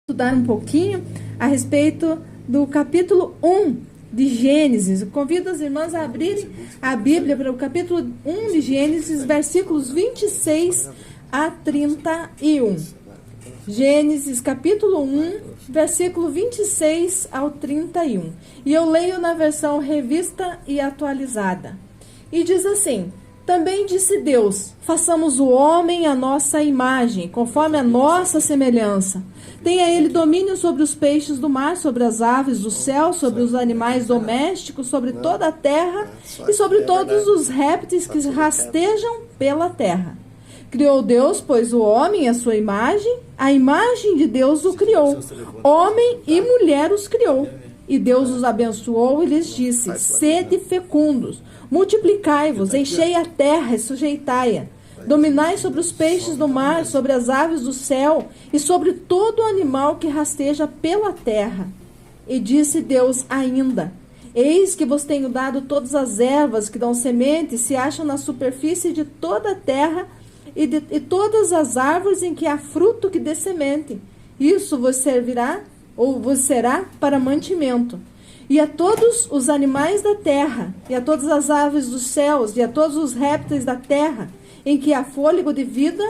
Estudar um pouquinho a respeito do capítulo 1 de Gênesis. Eu convido as irmãs a abrirem a Bíblia para o capítulo 1 de Gênesis, versículos 26 a 31. Gênesis, capítulo 1, versículo 26 ao 31. E eu leio na versão revista e atualizada. E diz assim: Também disse Deus, façamos o homem à nossa imagem, conforme a nossa semelhança. Tenha ele domínio sobre os peixes do mar, sobre as aves do céu, sobre os animais domésticos, sobre toda a terra e sobre todos os répteis que rastejam pela terra. Criou Deus, pois, o homem à sua imagem, a imagem de Deus o criou. Homem e mulher os criou. E Deus os abençoou e lhes disse: Sede fecundos, multiplicai-vos, enchei a terra e sujeitai-a. Dominai sobre os peixes do mar, sobre as aves do céu e sobre todo animal que rasteja pela terra. E disse Deus ainda: Eis que vos tenho dado todas as ervas que dão semente e se acham na superfície de toda a terra e todas as árvores em que há fruto que dê semente. Isso vos servirá ou vos será para mantimento. E a todos os animais da terra, e a todas as aves dos céus, e a todos os répteis da terra, em que há fôlego de vida,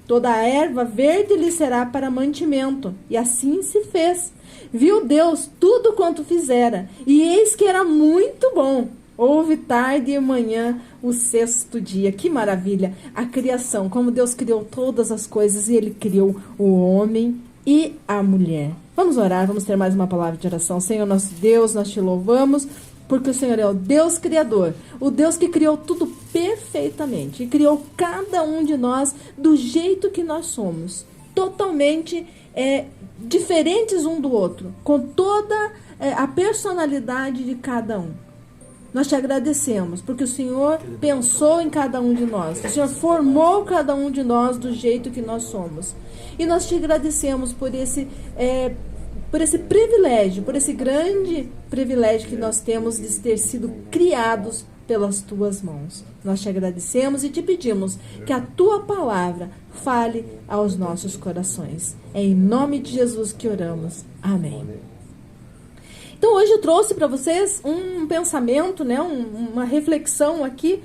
toda a erva verde lhe será para mantimento. E assim se fez. Viu Deus tudo quanto fizera, e eis que era muito bom. Houve tarde e manhã o sexto dia. Que maravilha! A criação, como Deus criou todas as coisas, e Ele criou o homem e a mulher. Vamos orar, vamos ter mais uma palavra de oração. Senhor nosso Deus, nós te louvamos, porque o Senhor é o Deus Criador, o Deus que criou tudo perfeitamente, e criou cada um de nós do jeito que nós somos, totalmente diferentes um do outro, com toda a personalidade de cada um. Nós te agradecemos, porque o Senhor pensou em cada um de nós, o Senhor formou cada um de nós do jeito que nós somos. E nós te agradecemos por esse privilégio, por esse grande privilégio que nós temos de ter sido criados pelas tuas mãos. Nós te agradecemos e te pedimos que a tua palavra fale aos nossos corações. É em nome de Jesus que oramos. Amém. Então hoje eu trouxe para vocês um pensamento, uma reflexão aqui,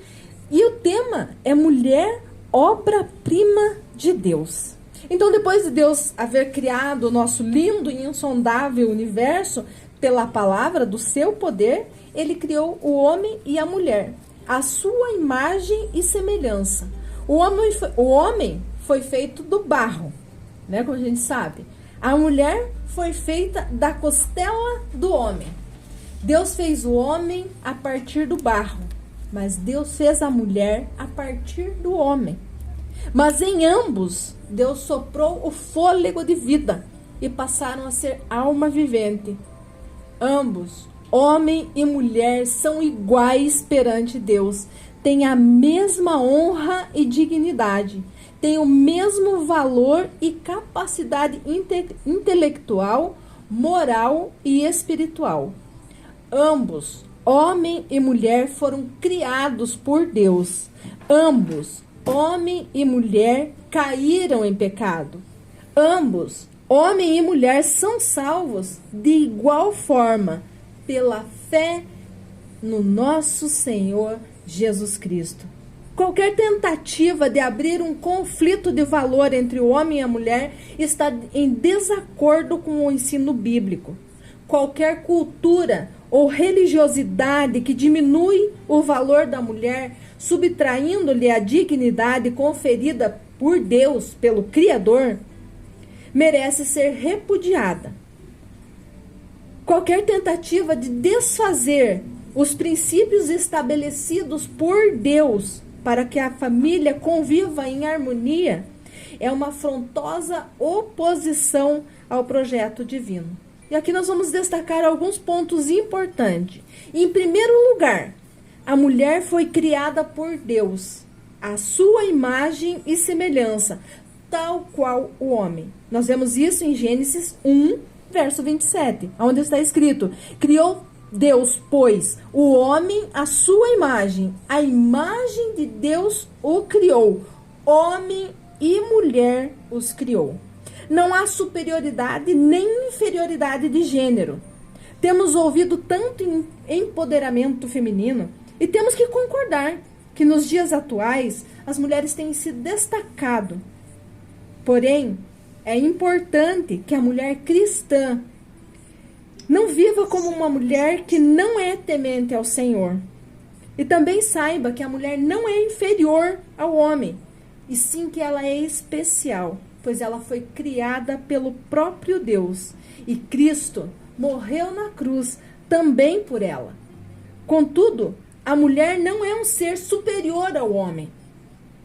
e o tema é mulher, obra-prima de Deus. Então, depois de Deus haver criado o nosso lindo e insondável universo pela palavra do seu poder, Ele criou o homem e a mulher, a sua imagem e semelhança. O homem foi feito do barro, como a gente sabe. A mulher foi feita da costela do homem. Deus fez o homem a partir do barro, mas Deus fez a mulher a partir do homem. Mas em ambos, Deus soprou o fôlego de vida e passaram a ser alma vivente. Ambos, homem e mulher, são iguais perante Deus, têm a mesma honra e dignidade, têm o mesmo valor e capacidade intelectual, moral e espiritual. Ambos, homem e mulher, foram criados por Deus. Ambos, homem e mulher, caíram em pecado. Ambos, homem e mulher, são salvos de igual forma pela fé no nosso Senhor Jesus Cristo. Qualquer tentativa de abrir um conflito de valor entre o homem e a mulher está em desacordo com o ensino bíblico. Qualquer cultura ou religiosidade que diminui o valor da mulher, subtraindo-lhe a dignidade conferida por Deus, pelo Criador, merece ser repudiada. Qualquer tentativa de desfazer os princípios estabelecidos por Deus para que a família conviva em harmonia é uma afrontosa oposição ao projeto divino. E aqui nós vamos destacar alguns pontos importantes. Em primeiro lugar, a mulher foi criada por Deus, a sua imagem e semelhança, tal qual o homem. Nós vemos isso em Gênesis 1, verso 27, onde está escrito: Criou Deus, pois, o homem à sua imagem, a imagem de Deus o criou, homem e mulher os criou. Não há superioridade nem inferioridade de gênero. Temos ouvido tanto empoderamento feminino e temos que concordar que nos dias atuais as mulheres têm se destacado. Porém, é importante que a mulher cristã não viva como uma mulher que não é temente ao Senhor. E também saiba que a mulher não é inferior ao homem, e sim que ela é especial, pois ela foi criada pelo próprio Deus. E Cristo morreu na cruz também por ela. Contudo, a mulher não é um ser superior ao homem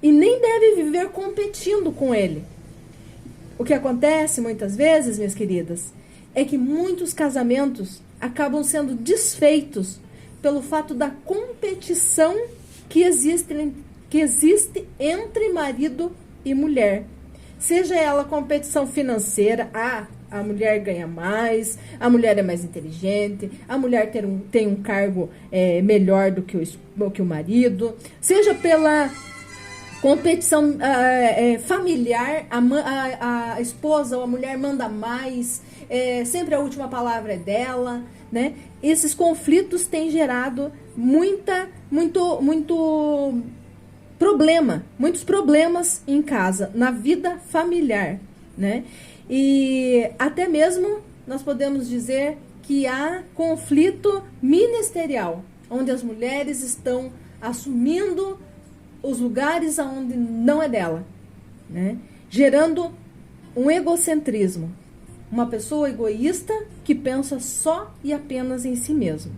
e nem deve viver competindo com ele. O que acontece muitas vezes, minhas queridas, é que muitos casamentos acabam sendo desfeitos pelo fato da competição que existe entre marido e mulher. Seja ela competição financeira, a mulher ganha mais, a mulher é mais inteligente, a mulher tem um cargo melhor do que o marido, seja pela competição familiar, a esposa ou a mulher manda mais, sempre a última palavra é dela, né? Esses conflitos têm gerado muitos problemas em casa, na vida familiar, né? E até mesmo nós podemos dizer que há conflito ministerial, onde as mulheres estão assumindo os lugares onde não é dela, né? Gerando um egocentrismo, uma pessoa egoísta que pensa só e apenas em si mesmo.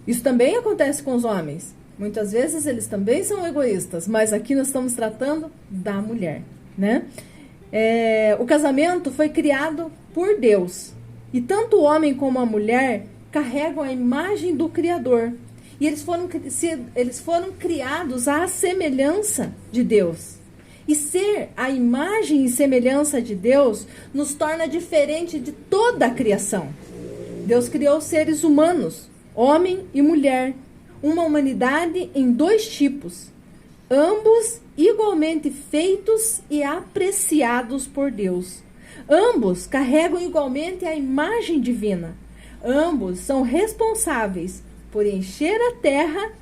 Isso também acontece com os homens. Muitas vezes eles também são egoístas, mas aqui nós estamos tratando da mulher, né? O casamento foi criado por Deus, e tanto o homem como a mulher carregam a imagem do Criador, e eles foram criados à semelhança de Deus. E ser a imagem e semelhança de Deus nos torna diferente de toda a criação. Deus criou seres humanos, homem e mulher, uma humanidade em dois tipos, ambos igualmente feitos e apreciados por Deus. Ambos carregam igualmente a imagem divina. Ambos são responsáveis por encher a terra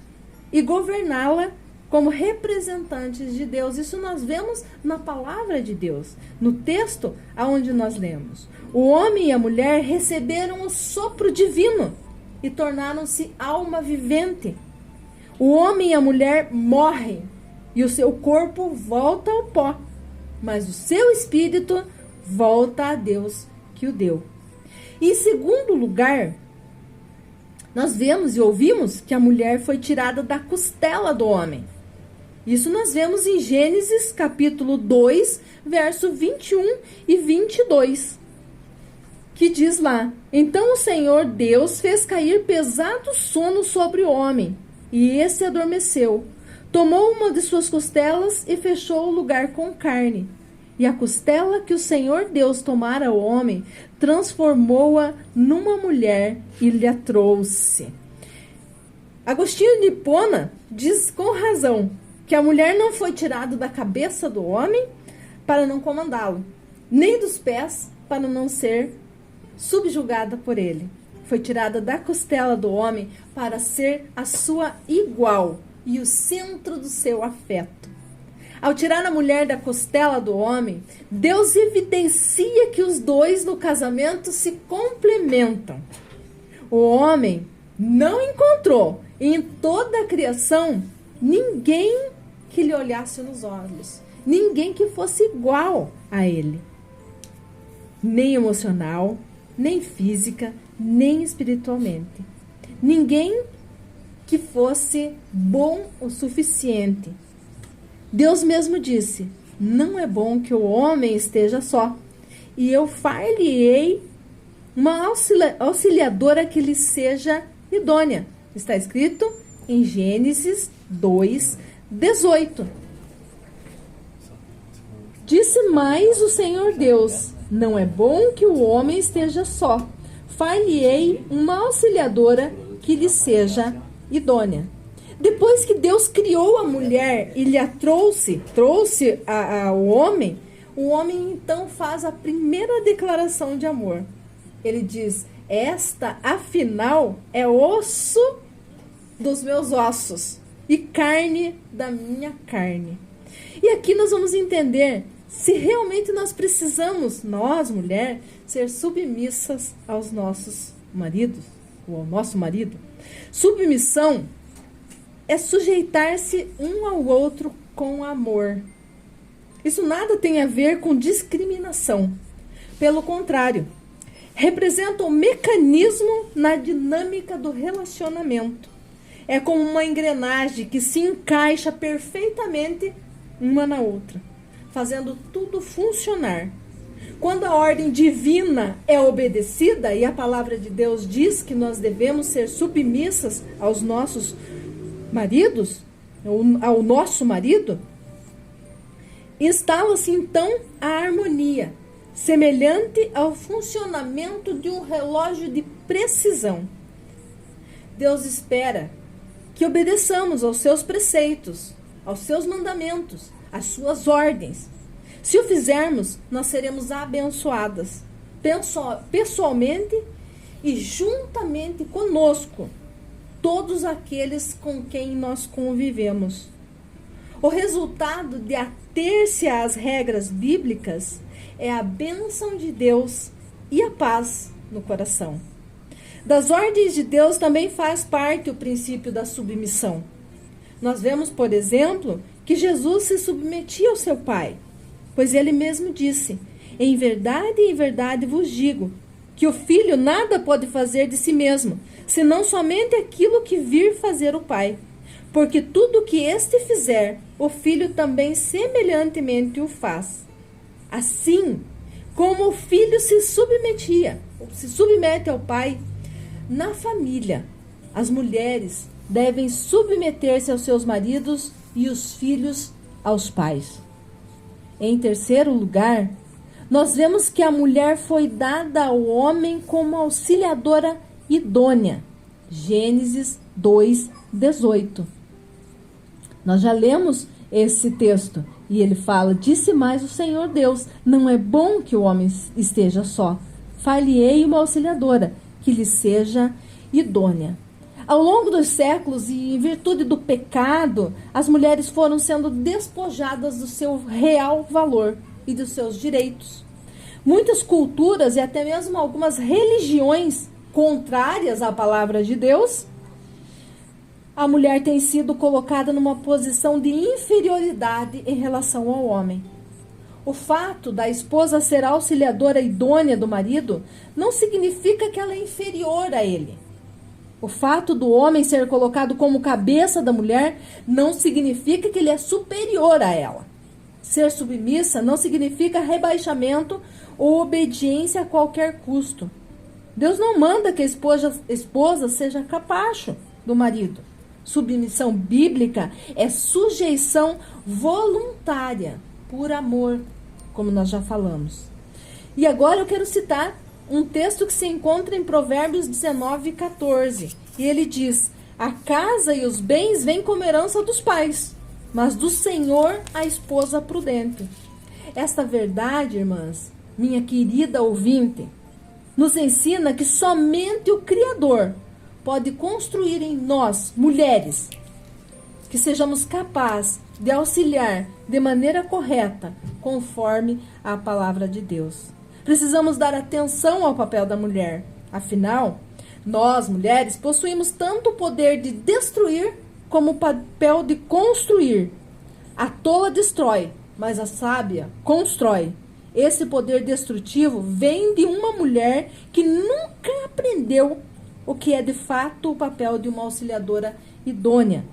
e governá-la como representantes de Deus. Isso nós vemos na palavra de Deus, no texto aonde nós lemos. O homem e a mulher receberam o sopro divino e tornaram-se alma vivente. O homem e a mulher morrem e o seu corpo volta ao pó, mas o seu espírito volta a Deus que o deu. E em segundo lugar, nós vemos e ouvimos que a mulher foi tirada da costela do homem. Isso nós vemos em Gênesis capítulo 2, verso 21 e 22. Que diz lá: Então o Senhor Deus fez cair pesado sono sobre o homem, e esse adormeceu. Tomou uma de suas costelas e fechou o lugar com carne. E a costela que o Senhor Deus tomara ao homem, transformou-a numa mulher e lhe a trouxe. Agostinho de Hipona diz com razão que a mulher não foi tirada da cabeça do homem para não comandá-lo, nem dos pés para não ser subjugada por ele. Foi tirada da costela do homem para ser a sua igual e o centro do seu afeto. Ao tirar a mulher da costela do homem, Deus evidencia que os dois no casamento se complementam. O homem não encontrou em toda a criação ninguém que lhe olhasse nos olhos, ninguém que fosse igual a ele, nem emocional, nem física, nem espiritualmente. Ninguém que fosse bom o suficiente. Deus mesmo disse: não é bom que o homem esteja só, e eu far-lhe-ei uma auxiliadora que lhe seja idônea. Está escrito em Gênesis 2, 18. Disse mais o Senhor Deus: não é bom que o homem esteja só, far-lhe-ei uma auxiliadora que lhe seja idônea. Depois que Deus criou a mulher e lhe a trouxe ao homem, o homem então faz a primeira declaração de amor. Ele diz: esta, afinal, é osso dos meus ossos e carne da minha carne. E aqui nós vamos entender se realmente nós precisamos, nós, mulher, ser submissas aos nossos maridos, ou ao nosso marido. Submissão é sujeitar-se um ao outro com amor. Isso nada tem a ver com discriminação. Pelo contrário, representa um mecanismo na dinâmica do relacionamento. É como uma engrenagem que se encaixa perfeitamente uma na outra, fazendo tudo funcionar. Quando a ordem divina é obedecida, e a palavra de Deus diz que nós devemos ser submissas aos nossos maridos, ao nosso marido, instala-se então a harmonia, semelhante ao funcionamento de um relógio de precisão. Deus espera que obedeçamos aos seus preceitos, aos seus mandamentos, às suas ordens. Se o fizermos, nós seremos abençoadas, pessoalmente e juntamente conosco, todos aqueles com quem nós convivemos. O resultado de ater-se às regras bíblicas é a bênção de Deus e a paz no coração. Das ordens de Deus também faz parte o princípio da submissão. Nós vemos, por exemplo, que Jesus se submetia ao seu Pai, pois ele mesmo disse: em verdade vos digo, que o Filho nada pode fazer de si mesmo, senão somente aquilo que vir fazer o Pai. Porque tudo o que este fizer, o Filho também semelhantemente o faz. Assim como o Filho se submete ao Pai, na família, as mulheres devem submeter-se aos seus maridos e os filhos aos pais. Em terceiro lugar, nós vemos que a mulher foi dada ao homem como auxiliadora idônea. Gênesis 2:18. Nós já lemos esse texto e ele fala: disse mais o Senhor Deus, não é bom que o homem esteja só. Far-lhe-ei uma auxiliadora, que lhe seja idônea. Ao longo dos séculos e em virtude do pecado, as mulheres foram sendo despojadas do seu real valor e dos seus direitos. Muitas culturas e até mesmo algumas religiões contrárias à palavra de Deus, a mulher tem sido colocada numa posição de inferioridade em relação ao homem. O fato da esposa ser auxiliadora idônea do marido não significa que ela é inferior a ele. O fato do homem ser colocado como cabeça da mulher não significa que ele é superior a ela. Ser submissa não significa rebaixamento ou obediência a qualquer custo. Deus não manda que a esposa seja capacho do marido. Submissão bíblica é sujeição voluntária, por amor, como nós já falamos. E agora eu quero citar um texto que se encontra em Provérbios 19:14. E ele diz: a casa e os bens vêm como herança dos pais, mas do Senhor a esposa prudente. Esta verdade, irmãs, minha querida ouvinte, nos ensina que somente o Criador pode construir em nós, mulheres, que sejamos capazes de auxiliar de maneira correta, conforme a palavra de Deus. Precisamos dar atenção ao papel da mulher. Afinal, nós, mulheres, possuímos tanto o poder de destruir como o papel de construir. A tola destrói, mas a sábia constrói. Esse poder destrutivo vem de uma mulher que nunca aprendeu o que é de fato o papel de uma auxiliadora idônea.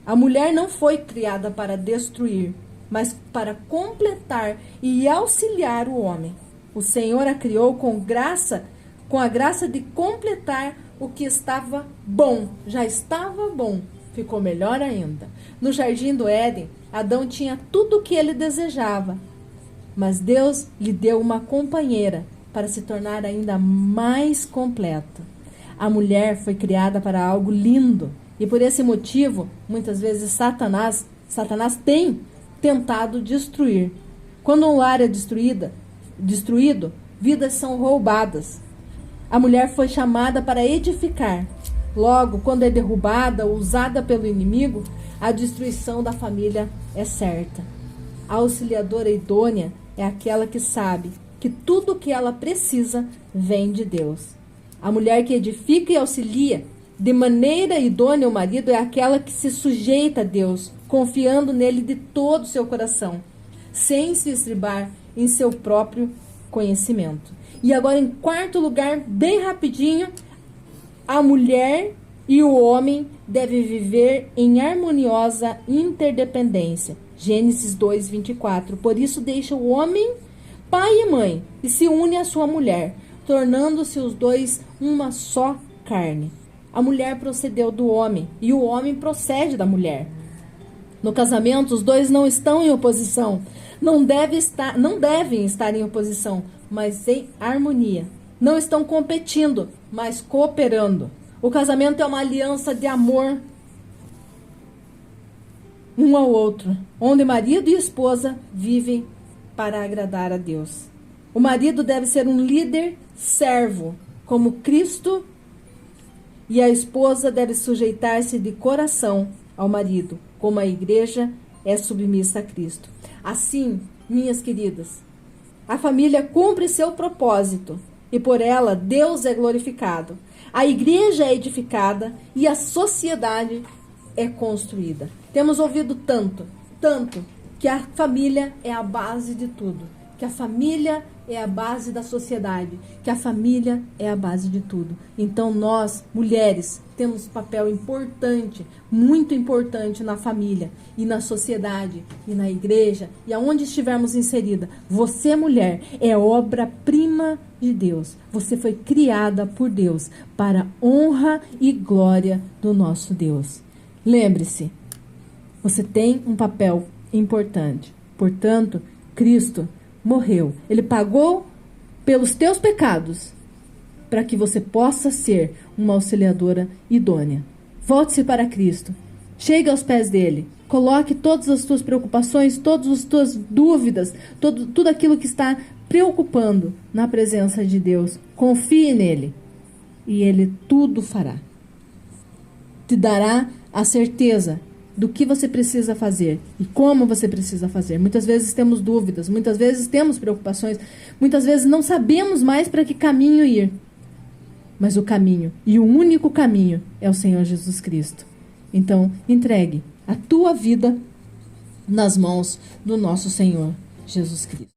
A mulher não foi criada para destruir, mas para completar e auxiliar o homem. O Senhor a criou com a graça de completar o que estava bom. Já estava bom, ficou melhor ainda. No jardim do Éden, Adão tinha tudo o que ele desejava, mas Deus lhe deu uma companheira para se tornar ainda mais completa. A mulher foi criada para algo lindo e por esse motivo, muitas vezes Satanás tem tentado destruir. Quando um lar é destruído, vidas são roubadas. A mulher foi chamada para edificar. Logo, quando é derrubada ou usada pelo inimigo, a destruição da família é certa. A auxiliadora idônea é aquela que sabe que tudo o que ela precisa vem de Deus. A mulher que edifica e auxilia de maneira idônea o marido é aquela que se sujeita a Deus, confiando nele de todo o seu coração, sem se estribar em seu próprio conhecimento. E agora, em quarto lugar, bem rapidinho, a mulher e o homem devem viver em harmoniosa interdependência. Gênesis 2:24. Por isso deixa o homem pai e mãe e se une à sua mulher, tornando-se os dois uma só carne. A mulher procedeu do homem e o homem procede da mulher. No casamento, os dois não estão em oposição, não devem estar em oposição, mas em harmonia. Não estão competindo, mas cooperando. O casamento é uma aliança de amor um ao outro, onde marido e esposa vivem para agradar a Deus. O marido deve ser um líder servo, como Cristo, e a esposa deve sujeitar-se de coração ao marido, como a igreja é submissa a Cristo. Assim, minhas queridas, a família cumpre seu propósito e por ela Deus é glorificado. A igreja é edificada e a sociedade é construída. Temos ouvido tanto que a família é a base de tudo, que a família é a base da sociedade, que a família é a base de tudo. Então nós, mulheres, temos papel importante, muito importante na família e na sociedade e na igreja e aonde estivermos inserida. Você, mulher, é obra-prima de Deus. Você foi criada por Deus para honra e glória do nosso Deus. Lembre-se, você tem um papel importante. Portanto, Cristo morreu. Ele pagou pelos teus pecados para que você possa ser uma auxiliadora idônea. Volte-se para Cristo. Chegue aos pés dele. Coloque todas as tuas preocupações, todas as tuas dúvidas, tudo aquilo que está preocupando na presença de Deus. Confie nele e ele tudo fará. Te dará a certeza do que você precisa fazer e como você precisa fazer. Muitas vezes temos dúvidas, muitas vezes temos preocupações, muitas vezes não sabemos mais para que caminho ir. Mas o caminho, e o único caminho, é o Senhor Jesus Cristo. Então, entregue a tua vida nas mãos do nosso Senhor Jesus Cristo.